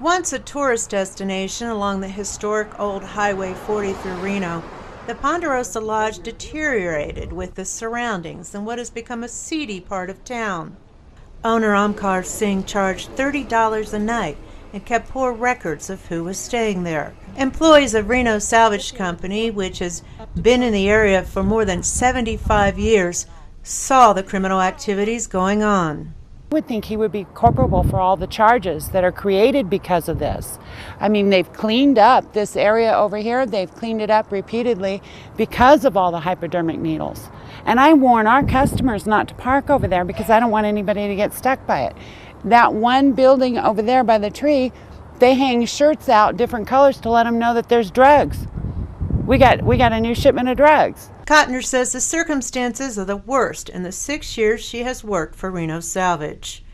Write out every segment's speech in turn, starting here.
Once a tourist destination along the historic old Highway 40 through Reno, the Ponderosa Lodge deteriorated with the surroundings in what has become a seedy part of town. Owner Omkar Singh charged $30 a night and kept poor records of who was staying there. Employees of Reno Salvage Company, which has been in the area for more than 75 years, saw the criminal activities going on. I would think he would be culpable for all the charges that are created because of this. I mean, they've cleaned up this area over here. They've cleaned it up repeatedly because of all the hypodermic needles. And I warn our customers not to park over there because I don't want anybody to get stuck by it. That one building over there by the tree, they hang shirts out different colors to let them know that there's drugs. We got a new shipment of drugs. Cotner says the circumstances are the worst in the 6 years she has worked for Reno Salvage.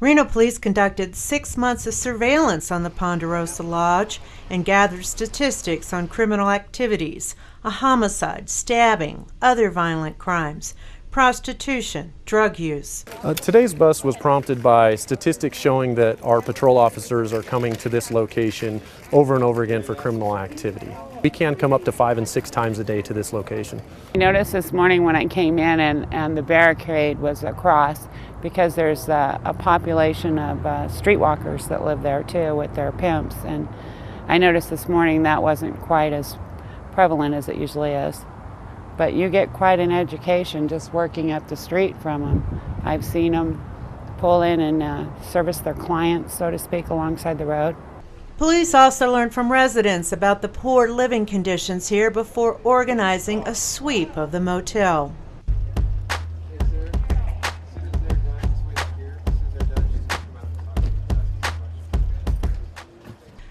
Reno Police conducted 6 months of surveillance on the Ponderosa Lodge and gathered statistics on criminal activities, a homicide, stabbing, other violent crimes, prostitution, drug use. Today's bus was prompted by statistics showing that our patrol officers are coming to this location over and over again for criminal activity. We can come up to 5 and 6 times a day to this location. I noticed this morning when I came in and the barricade was across because there's a population of streetwalkers that live there too with their pimps, and I noticed this morning that wasn't quite as prevalent as it usually is. But you get quite an education just working up the street from them. I've seen them pull in and service their clients, so to speak, alongside the road. Police also learned from residents about the poor living conditions here before organizing a sweep of the motel.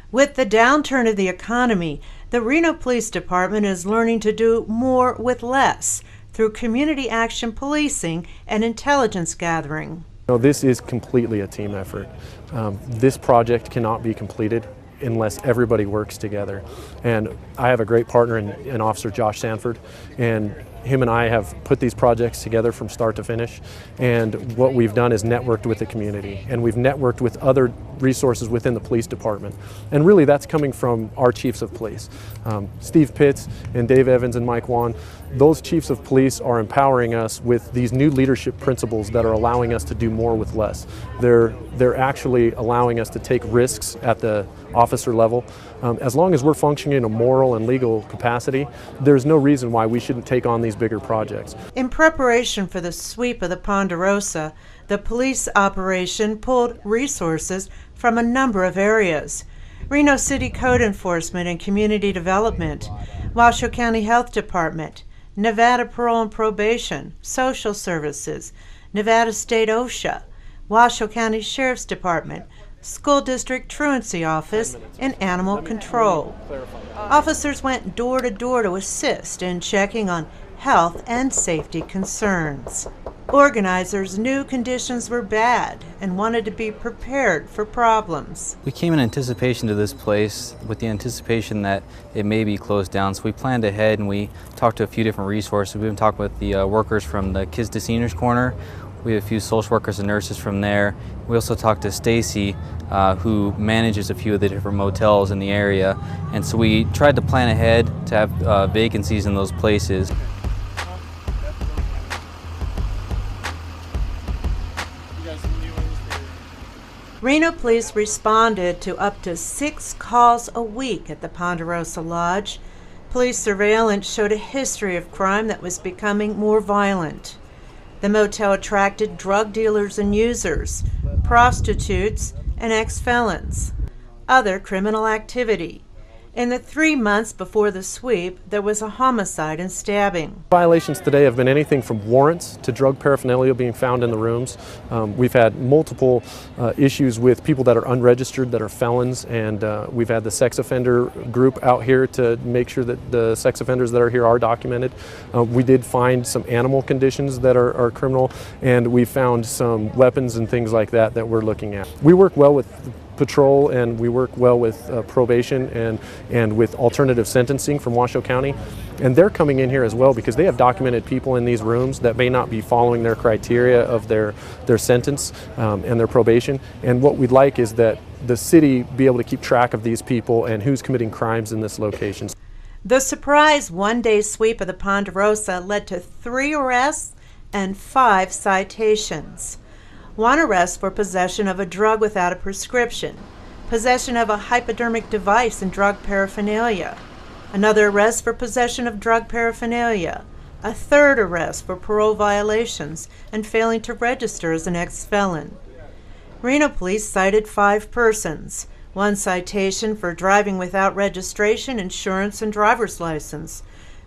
With the downturn of the economy, the Reno Police Department is learning to do more with less through community action policing and intelligence gathering. This is completely a team effort. This project cannot be completed unless everybody works together. And I have a great partner in Officer Josh Sanford, and him and I have put these projects together from start to finish. And what we've done is networked with the community, and we've networked with other resources within the police department. And really that's coming from our chiefs of police. Steve Pitts and Dave Evans and Mike Wan, those chiefs of police are empowering us with these new leadership principles that are allowing us to do more with less. They're actually allowing us to take risks at the officer level. As long as we're functioning in a moral and legal capacity, there's no reason why we shouldn't take on these bigger projects. In preparation for the sweep of the Ponderosa, the police operation pulled resources from a number of areas: Reno City Code Enforcement and Community Development, Washoe County Health Department, Nevada Parole and Probation, Social Services, Nevada State OSHA, Washoe County Sheriff's Department, School District Truancy Office, and Animal Control. Officers went door to door to assist in checking on health and safety concerns. Organizers knew conditions were bad and wanted to be prepared for problems. We came in anticipation to this place with the anticipation that it may be closed down, so we planned ahead and we talked to a few different resources. We've been talking with the workers from the Kids to Seniors Corner. We have a few social workers and nurses from there. We also talked to Stacy, who manages a few of the different motels in the area. And so we tried to plan ahead to have vacancies in those places. Reno Police responded to up to 6 calls a week at the Ponderosa Lodge. Police surveillance showed a history of crime that was becoming more violent. The motel attracted drug dealers and users, prostitutes, and ex-felons. Other criminal activity. In the 3 months before the sweep, there was a homicide and stabbing. Violations today have been anything from warrants to drug paraphernalia being found in the rooms. We've had multiple issues with people that are unregistered, that are felons, and we've had the sex offender group out here to make sure that the sex offenders that are here are documented. We did find some animal conditions that are criminal, and we found some weapons and things like that that we're looking at. We work well with patrol, and we work well with probation and with alternative sentencing from Washoe County, and they're coming in here as well because they have documented people in these rooms that may not be following their criteria of their sentence and their probation. And what we'd like is that the city be able to keep track of these people and who's committing crimes in this location. The surprise one-day sweep of the Ponderosa led to 3 arrests and 5 citations. 1 arrest for possession of a drug without a prescription, possession of a hypodermic device and drug paraphernalia, another arrest for possession of drug paraphernalia, a 3rd arrest for parole violations and failing to register as an ex-felon. Reno Police cited 5 persons, 1 citation for driving without registration, insurance, and driver's license,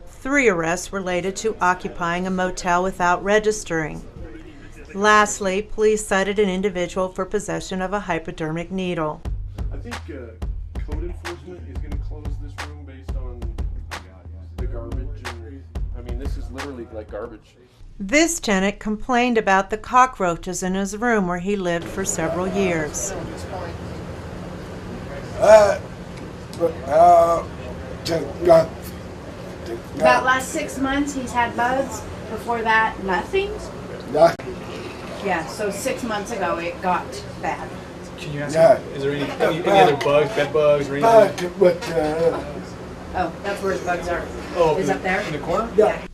3 arrests related to occupying a motel without registering. Lastly, police cited an individual for possession of a hypodermic needle. I think code enforcement is going to close this room based on the garbage. I mean, this is literally like garbage. This tenant complained about the cockroaches in his room where he lived for several years. About last 6 months he's had bugs. Before that, nothing. Yeah, so 6 months ago it got bad. Can you ask him, is there any other bugs, bed bugs, or anything? Oh, that's where his bugs are. Oh, Is up there? In the corner? Yeah.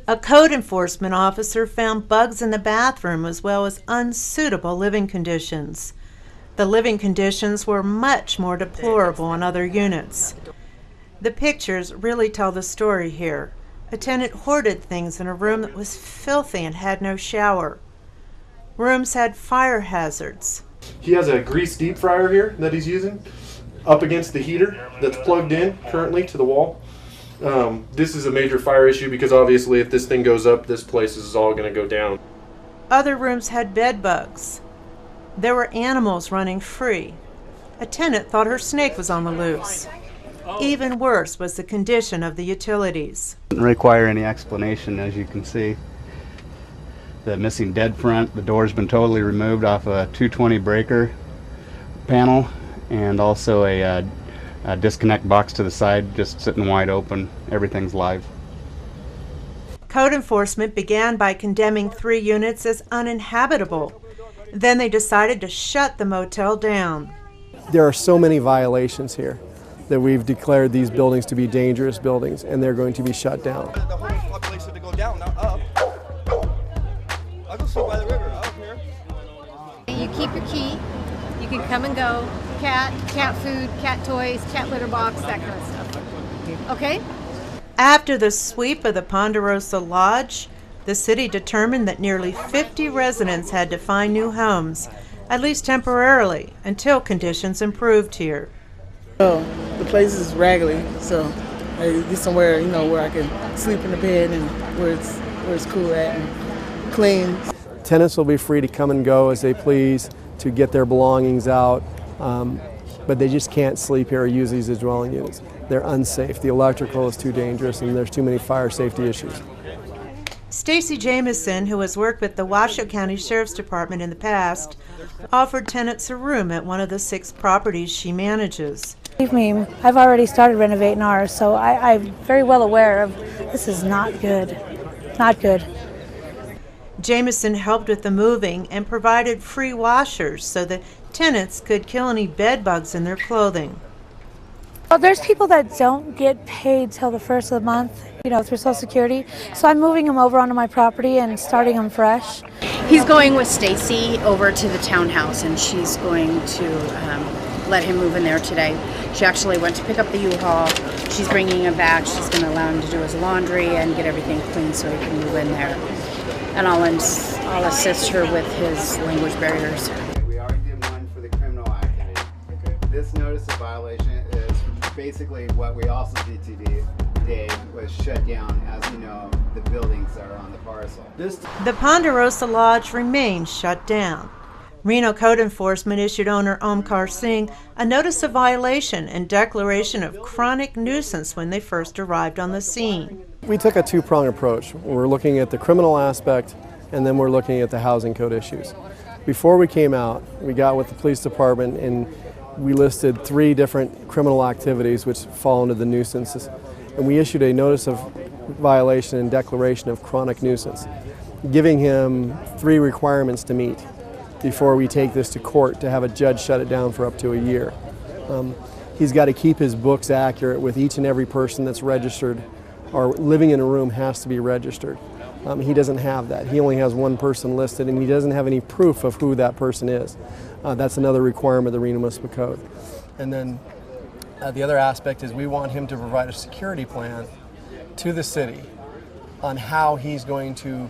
A code enforcement officer found bugs in the bathroom as well as unsuitable living conditions. The living conditions were much more deplorable in other units. The pictures really tell the story here. A tenant hoarded things in a room that was filthy and had no shower. Rooms had fire hazards. He has a grease deep fryer here that he's using up against the heater that's plugged in currently to the wall. This is a major fire issue because obviously if this thing goes up, this place is all going to go down. Other rooms had bed bugs. There were animals running free. A tenant thought her snake was on the loose. Even worse was the condition of the utilities. Doesn't require any explanation, as you can see. The missing dead front, the door's been totally removed off a 220 breaker panel, and also a disconnect box to the side just sitting wide open. Everything's live. Code enforcement began by condemning 3 units as uninhabitable. Then they decided to shut the motel down. There are so many violations here that we've declared these buildings to be dangerous buildings, and they're going to be shut down. The homeless population to go down, not up. I'll go sleep by the river. I don't care. You keep your key. You can come and go. Cat food, cat toys, cat litter box, that kind of stuff. Okay? After the sweep of the Ponderosa Lodge, the city determined that nearly 50 residents had to find new homes, at least temporarily, until conditions improved here. Oh, the place is raggedy, so I get somewhere, where I can sleep in the bed and where it's cool at and clean. Tenants will be free to come and go as they please, to get their belongings out, but they just can't sleep here or use these as dwelling units. They're unsafe. The electrical is too dangerous, and there's too many fire safety issues. Stacy Jamison, who has worked with the Washoe County Sheriff's Department in the past, offered tenants a room at one of the 6 properties she manages. Believe me, I've already started renovating ours, so I'm very well aware of this is not good. Not good. Jamison helped with the moving and provided free washers so that tenants could kill any bed bugs in their clothing. Well, there's people that don't get paid till the first of the month, through Social Security. So I'm moving them over onto my property and starting them fresh. He's going with Stacy over to the townhouse, and she's going to let him move in there today. She actually went to pick up the U-Haul. She's bringing him back. She's going to allow him to do his laundry and get everything clean so he can move in there. And I'll assist her with his language barriers. We already did one for the criminal activity. This notice of violation is basically what we also did today was shut down, as you know, the buildings that are on the parcel. The Ponderosa Lodge remains shut down. Reno Code Enforcement issued owner Omkar Singh a notice of violation and declaration of chronic nuisance when they first arrived on the scene. We took a 2-pronged approach. We're looking at the criminal aspect, and then we're looking at the housing code issues. Before we came out, we got with the police department and we listed 3 different criminal activities which fall into the nuisances. And we issued a notice of violation and declaration of chronic nuisance, giving him 3 requirements to meet. before we take this to court to have a judge shut it down for up to a year. He's got to keep his books accurate with each and every person that's registered or living in a room has to be registered. He doesn't have that. He only has one person listed, and he doesn't have any proof of who that person is. That's another requirement of the Reno Municipal Code. And then the other aspect is we want him to provide a security plan to the city on how he's going to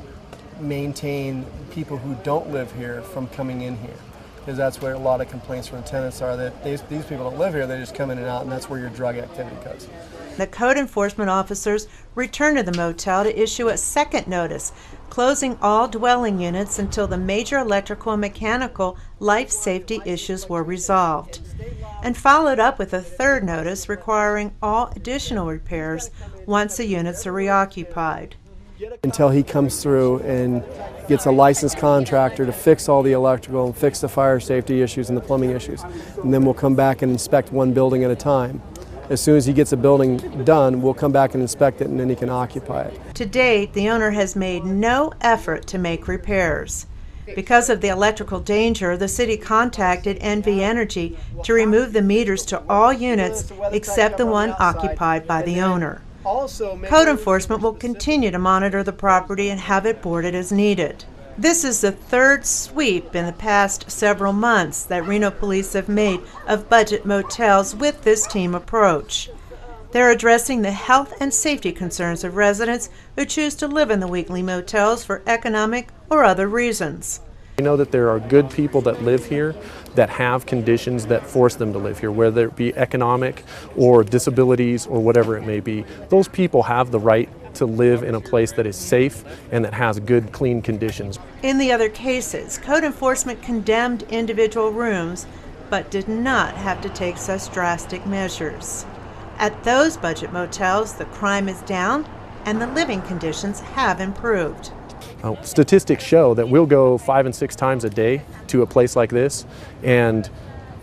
maintain people who don't live here from coming in here. Because that's where a lot of complaints from tenants are, that these people don't live here, they just come in and out, and that's where your drug activity goes. The code enforcement officers returned to the motel to issue a second notice, closing all dwelling units until the major electrical and mechanical life safety issues were resolved, and followed up with a third notice requiring all additional repairs once the units are reoccupied. Until he comes through and gets a licensed contractor to fix all the electrical and fix the fire safety issues and the plumbing issues. And then we'll come back and inspect one building at a time. As soon as he gets a building done, we'll come back and inspect it, and then he can occupy it. To date, the owner has made no effort to make repairs. Because of the electrical danger, the city contacted NV Energy to remove the meters to all units except the one occupied by the owner. Code enforcement will continue to monitor the property and have it boarded as needed. This is the third sweep in the past several months that Reno Police have made of budget motels with this team approach. They're addressing the health and safety concerns of residents who choose to live in the weekly motels for economic or other reasons. We know that there are good people that live here that have conditions that force them to live here, whether it be economic or disabilities or whatever it may be. Those people have the right to live in a place that is safe and that has good, clean conditions. In the other cases, code enforcement condemned individual rooms but did not have to take such drastic measures. At those budget motels, the crime is down and the living conditions have improved. Statistics show that we'll go 5 and 6 times a day to a place like this, and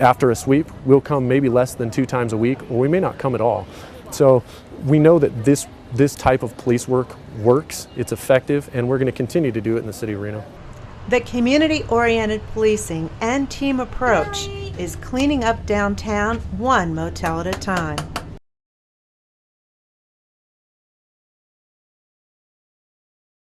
after a sweep, we'll come maybe less than 2 times a week, or we may not come at all. So we know that this type of police work works, it's effective, and we're going to continue to do it in the city of Reno. The community-oriented policing and team approach is cleaning up downtown one motel at a time.